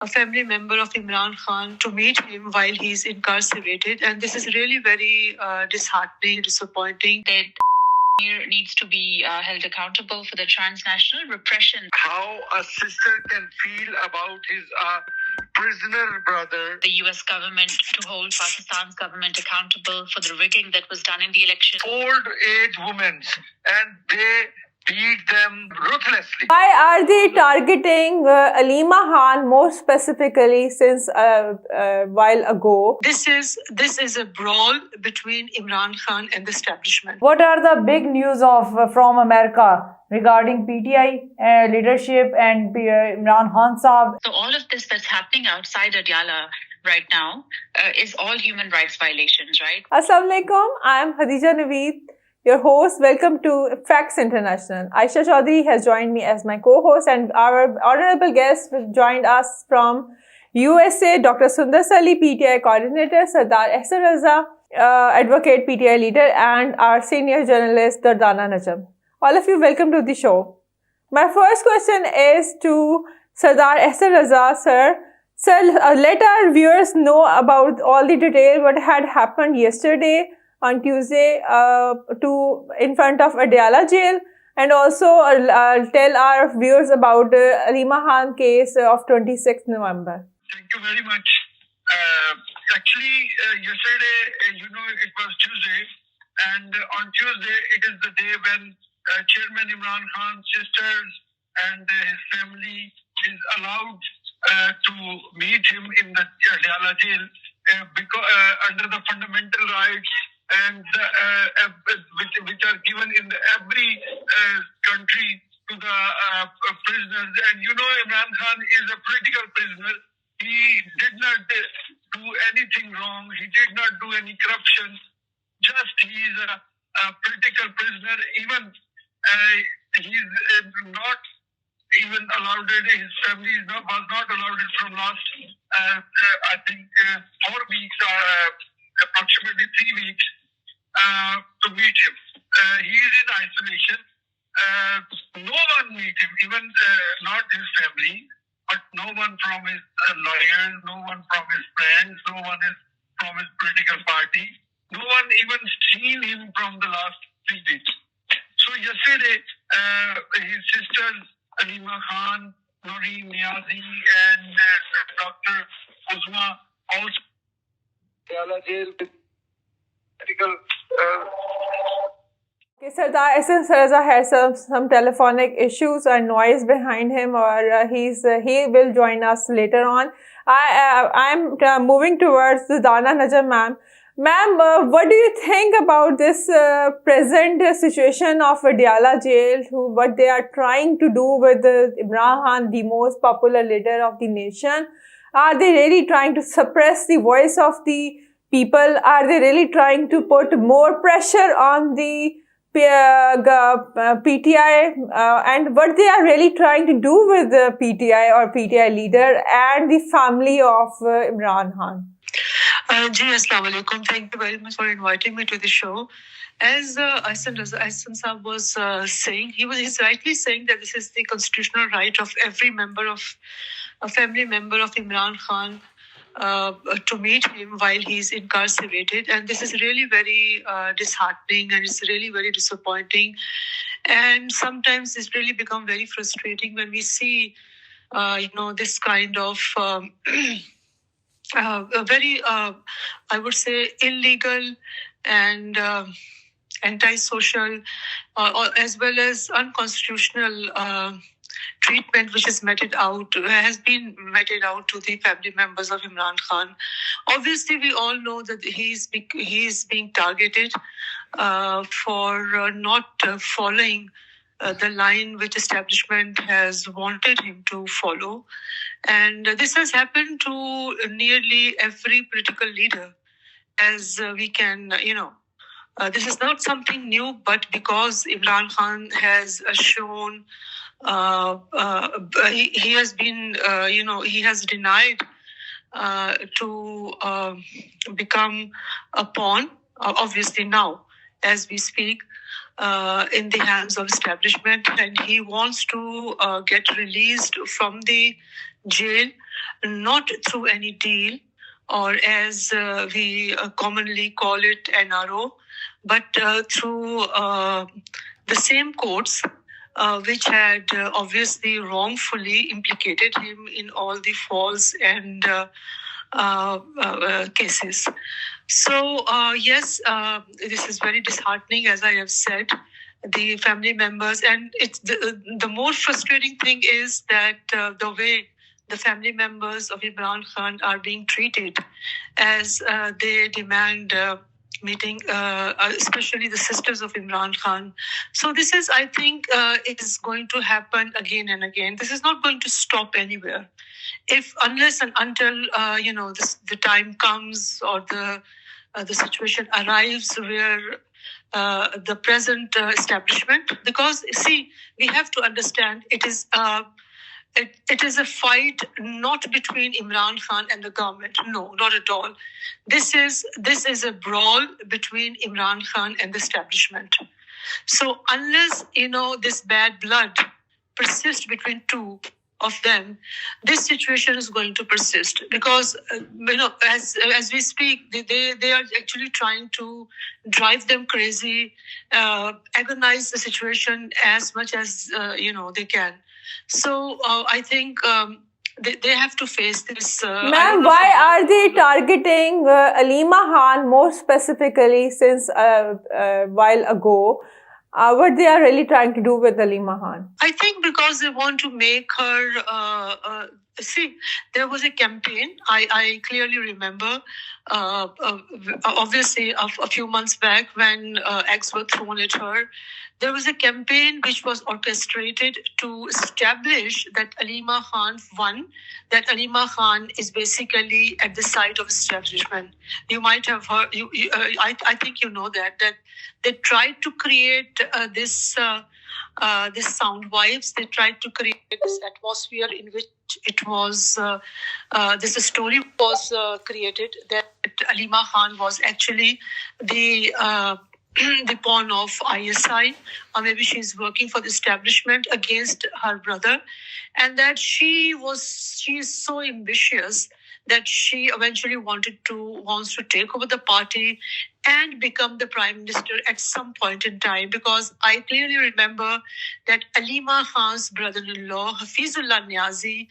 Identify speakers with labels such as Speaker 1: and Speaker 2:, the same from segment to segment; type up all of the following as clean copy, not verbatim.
Speaker 1: a family member of Imran Khan to meet him while he's incarcerated. And this is really very disheartening, disappointing. That needs to be held accountable for the transnational repression.
Speaker 2: How a sister can feel about his prisoner brother.
Speaker 1: The US government to hold Pakistan's government accountable for the rigging that was done in the election.
Speaker 2: Old age women, and they beat them ruthlessly.
Speaker 3: Why are they targeting Aleema Khan more specifically since a while ago?
Speaker 1: This is a brawl between Imran Khan and the establishment.
Speaker 4: What are the big news from America regarding PTI leadership and Imran Khan Saab?
Speaker 1: So all of this that's happening outside Adiala right now is all human rights violations, right?
Speaker 3: Assalamu alaikum. I am Khadija Naveed, your host. Welcome to Facts International. Aisha Chaudhary has joined me as my co-host, and our honorable guest joined us from USA, Dr. Sundus Ali, PTI coordinator, Sardar Ehsan Raza, advocate, PTI leader, and our senior journalist, Dardana Najam. All of you, welcome to the show. My first question is to Sardar Ehsan Raza, sir. Sir, let our viewers know about all the detail what had happened yesterday on Tuesday in front of Adiala Jail, and also tell our viewers about Aleema Khan case of 26th November.
Speaker 2: Thank you very much. Actually, yesterday, it was Tuesday, and on Tuesday, it is the day when Chairman Imran Khan's sisters and his family is allowed to meet him in the Adiala Jail because under the fundamental rights and which are given in every country to the prisoners. And Imran Khan is a political prisoner. He did not do anything wrong. He did not do any corruption. Just he is a political prisoner. Even he's not even allowed it. His family was not allowed it from last, I think, 4 weeks or approximately 3 weeks to meet him. He is in isolation. No one meet him, even not his family, but no one from his lawyers, no one from his friends, no one is from his political party. No one even seen him from the last 3 weeks. So yesterday, his sisters, Aleema Khan, Noreen Niazi, and Dr. Uzma also Adiala Jail medical.
Speaker 3: Okay, Sardar Ehsan Raza has some telephonic issues and noise behind him, or he will join us later on. I'm moving towards the Dana Najam ma'am. Ma'am, what do you think about this present situation of Adiala Jail, what they are trying to do with Imran Khan, the most popular leader of the nation? Are they really trying to suppress the voice of the people? Are they really trying to put more pressure on the PTI? And what they are really trying to do with the PTI or PTI leader and the family of Imran Khan?
Speaker 1: Assalamu alaikum. Thank you very much for inviting me to the show. As Ehsan Saab was saying, he's rightly saying that this is the constitutional right of every family member of Imran Khan to meet him while he's incarcerated. And this is really very disheartening, and it's really very disappointing. And sometimes it's really become very frustrating when we see, this kind of very, I would say, illegal and anti-social, as well as unconstitutional treatment which has been meted out to the family members of Imran Khan. Obviously, we all know that he is being targeted for not following the line which establishment has wanted him to follow. And this has happened to nearly every political leader, as we can, this is not something new, but because Imran Khan has shown, he has been, he has denied to become a pawn, obviously now, as we speak, in the hands of establishment, and he wants to get released from the jail, not through any deal, or as we commonly call it, NRO, but through the same courts which had obviously wrongfully implicated him in all the false and cases. So, yes, this is very disheartening, as I have said. The family members, and it's the more frustrating thing is that the way the family members of Imran Khan are being treated as they demand meeting, especially the sisters of Imran Khan. So this is, I think, it is going to happen again and again. This is not going to stop anywhere. If unless and until the time comes or the situation arrives where the present establishment, because see, we have to understand it is it is a fight not between Imran Khan and the government. No, not at all. This is a brawl between Imran Khan and the establishment. So unless this bad blood persists between two of them, this situation is going to persist because as we speak, they are actually trying to drive them crazy, agonize the situation as much as they can. So I think they have to face this.
Speaker 3: Ma'am, why are they targeting Aleema Khan more specifically? Since a while ago, what they are really trying to do with Aleema Khan?
Speaker 1: I think because they want to make her. See, there was a campaign. I clearly remember. Obviously, a few months back when eggs were thrown at her, there was a campaign which was orchestrated to establish that Aleema Khan won, that Aleema Khan is basically at the side of establishment. You might have heard. I think you know that they tried to create this sound vibes. They tried to create this atmosphere in which it was this story was created that Aleema Khan was actually the the pawn of ISI, or maybe she's working for the establishment against her brother, and that she is so ambitious that she eventually wants to take over the party and become the prime minister at some point in time. Because I clearly remember that Aleema Khan's brother-in-law, Hafizullah Niazi,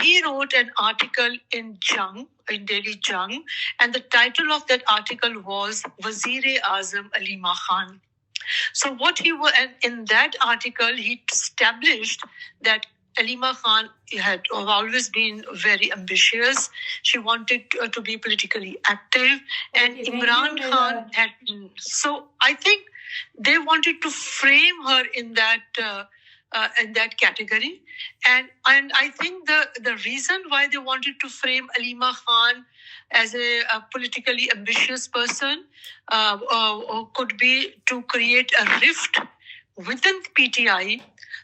Speaker 1: he wrote an article in Daily Jung, and the title of that article was Wazir-e-Azam Aleema Khan. So what he was, and in that article, he established that Aleema Khan had always been very ambitious. She wanted to be politically active, and Imran Khan had been. So I think they wanted to frame her in that category, and I think the reason why they wanted to frame Aleema Khan as a politically ambitious person could be to create a rift within PTI,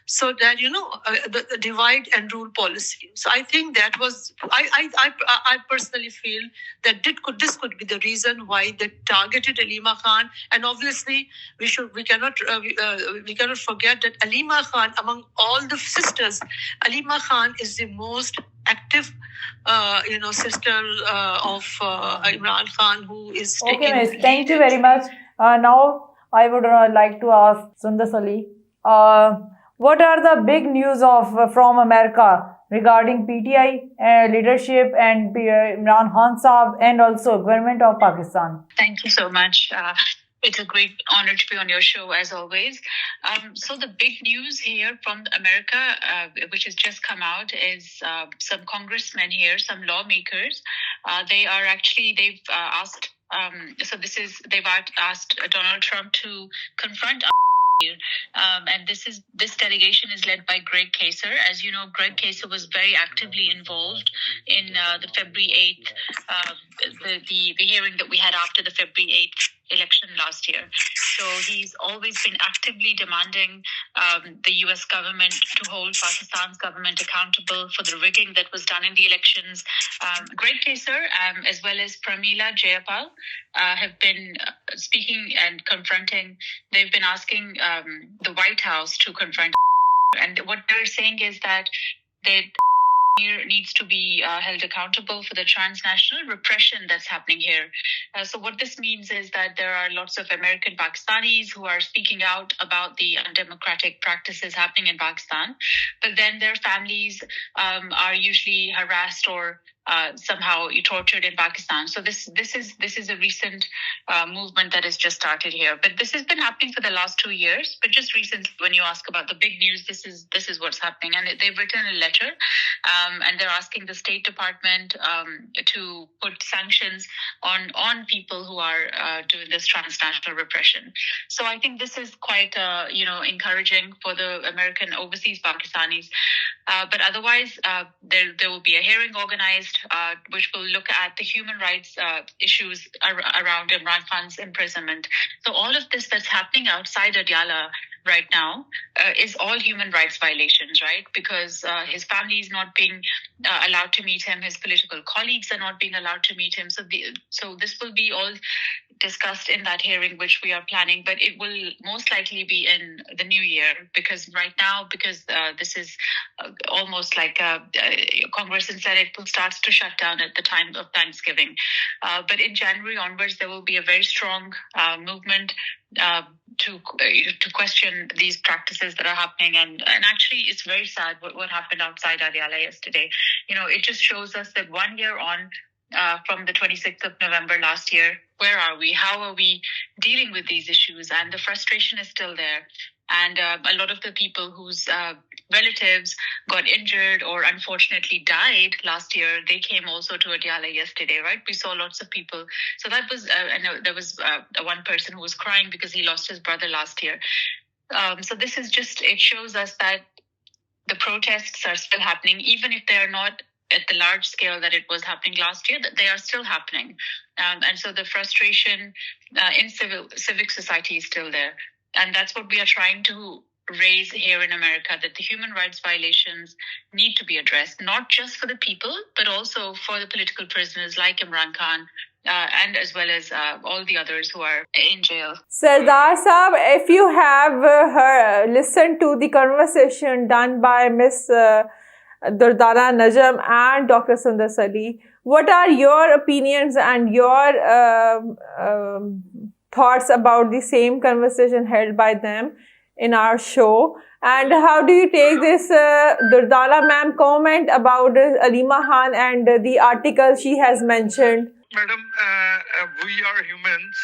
Speaker 1: so that the divide and rule policy. So I think that was I personally feel that this could be the reason why they targeted Aleema Khan. And obviously we cannot forget that Aleema Khan, among all the sisters, Aleema Khan is the most active sister of Imran Khan, who is
Speaker 4: okay, miss. Thank you very much. Now I would like to ask Sundus Ali, what are the big news from America regarding PTI leadership and Imran Khan Saab and also government of Pakistan?
Speaker 5: Thank you so much. It's a great honor to be on your show, as always. So the big news here from America, which has just come out, is some congressmen here, some lawmakers. They've asked. They've asked Donald Trump to confront. And this delegation is led by Greg Casar. As you know, Greg Casar was very actively involved in the February 8th, the hearing that we had after the February 8th election last year. So he's always been actively demanding the U.S. government to hold Pakistan's government accountable for the rigging that was done in the elections. Greg Casar, as well as Pramila Jayapal, have been speaking and confronting. They've been asking the White House to confront. And what they're saying is that they needs to be held accountable for the transnational repression that's happening here. So what this means is that there are lots of American Pakistanis who are speaking out about the undemocratic practices happening in Pakistan, but then their families are usually harassed or somehow tortured in Pakistan. So this is a recent movement that has just started here. But this has been happening for the last 2 years. But just recently, when you ask about the big news, this is what's happening. And they've written a letter, and they're asking the State Department to put sanctions on people who are doing this transnational repression. So I think this is quite encouraging for the American overseas Pakistanis. But otherwise, there will be a hearing organized which will look at the human rights issues around Imran Khan's imprisonment. So all of this that's happening outside Adiala right now is all human rights violations, right? Because his family is not being allowed to meet him, his political colleagues are not being allowed to meet him. So this will be all discussed in that hearing, which we are planning, but it will most likely be in the new year, because right now, this is almost like Congress and Senate starts to shut down at the time of Thanksgiving. But in January onwards, there will be a very strong movement to question these practices that are happening. And actually, it's very sad what happened outside Adiala yesterday. It just shows us that 1 year on, from the 26th of November last year, where are we? How are we dealing with these issues? And the frustration is still there. And a lot of the people whose relatives got injured or unfortunately died last year, they came also to Adiala yesterday, right? We saw lots of people. So that was, I know there was one person who was crying because he lost his brother last year. So this is just, it shows us that the protests are still happening, even if they are not at the large scale that it was happening last year, that they are still happening. And so the frustration in civic society is still there. And that's what we are trying to raise here in America, that the human rights violations need to be addressed, not just for the people, but also for the political prisoners like Imran Khan, and as well as all the others who are in jail.
Speaker 3: Sardar Saab, if you have listened to the conversation done by Miss Durdana Najam and Dr. Sundus Ali, what are your opinions and your thoughts about the same conversation held by them in our show? And how do you take this Durdana ma'am comment about Aleema Khan and the article she has mentioned?
Speaker 2: Madam, we are humans,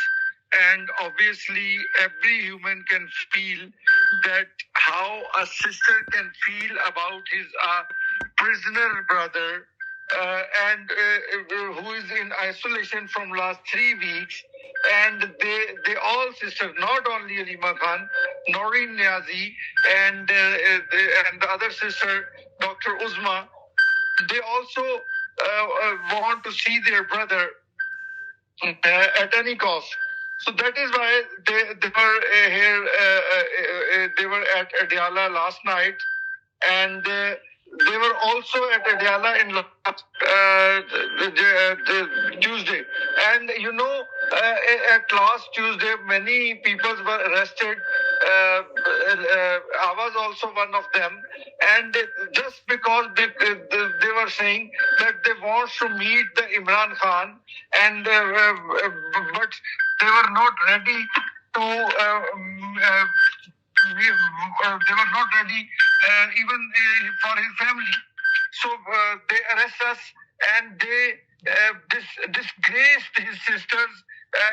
Speaker 2: and obviously every human can feel that how a sister can feel about his prisoner brother and who is in isolation from last 3 weeks. And they all sisters, not only Aleema Khan, Noreen Niazi, and the other sister, Dr. Uzma, they also want to see their brother at any cost. So that is why they were here. They were at Adiala last night, and they were also at Adiala in Tuesday. And at last Tuesday, many people were arrested. I was also one of them. And just because they were saying that they want to meet the Imran Khan, and but they were not ready to. They were not ready even for his family. So they arrest us, and they disgraced his sisters.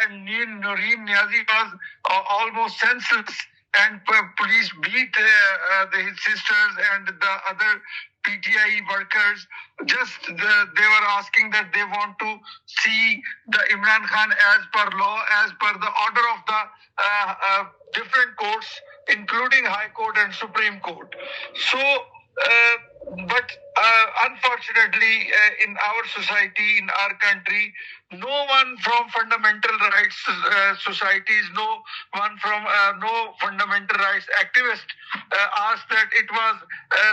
Speaker 2: And Noreen Niazi was almost senseless, and police beat his sisters and the other PTI workers. They were asking that they want to see the Imran Khan as per law, as per the order of the different courts, including High Court and Supreme Court. So, but unfortunately, in our society, in our country, no one from fundamental rights societies, no one from no fundamental rights activist asked that it was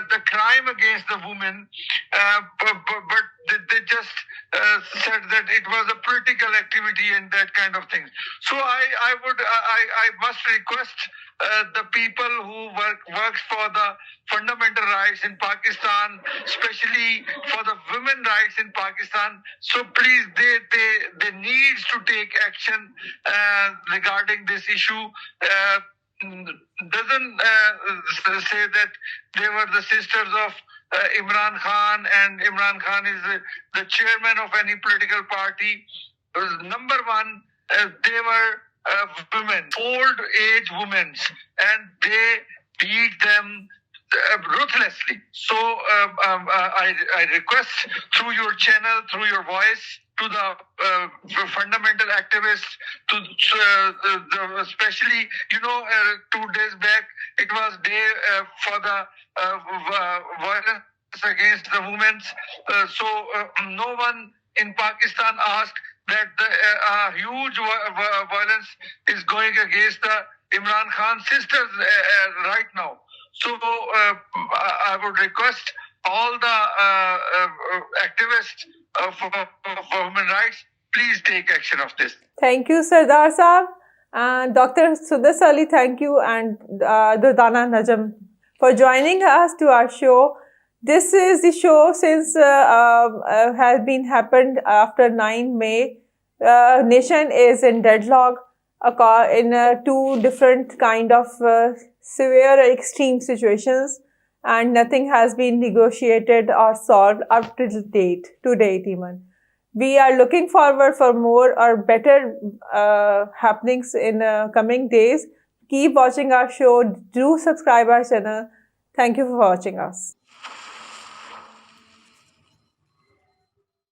Speaker 2: the crime against the woman, but they just said that it was a political activity and that kind of thing. So I must request the people who works for the fundamental rights in Pakistan, especially for the women rights in Pakistan. So please, they needs to take action regarding this issue. Doesn't say that they were the sisters of Imran Khan, and Imran Khan is the chairman of any political party. Number one, they were women, old age women, and they beat them ruthlessly. So I request through your channel, through your voice, to the fundamental activists, to especially, 2 days back, it was day for the violence against the women. No one in Pakistan asked that the huge violence is going against the Imran Khan sisters right now. So I would request all the activists for human rights, please take action of this.
Speaker 3: Thank you, Sardar Saab. And Dr. Sundus Ali, thank you, and Durdana Najam for joining us to our show. This is the show since has been happened after 9 May. Nation is in deadlock in 2 different kind of severe or extreme situations, and nothing has been negotiated or solved up to date even. We are looking forward for more or better happenings in coming days. Keep watching our show. Do subscribe our channel. Thank you for watching us.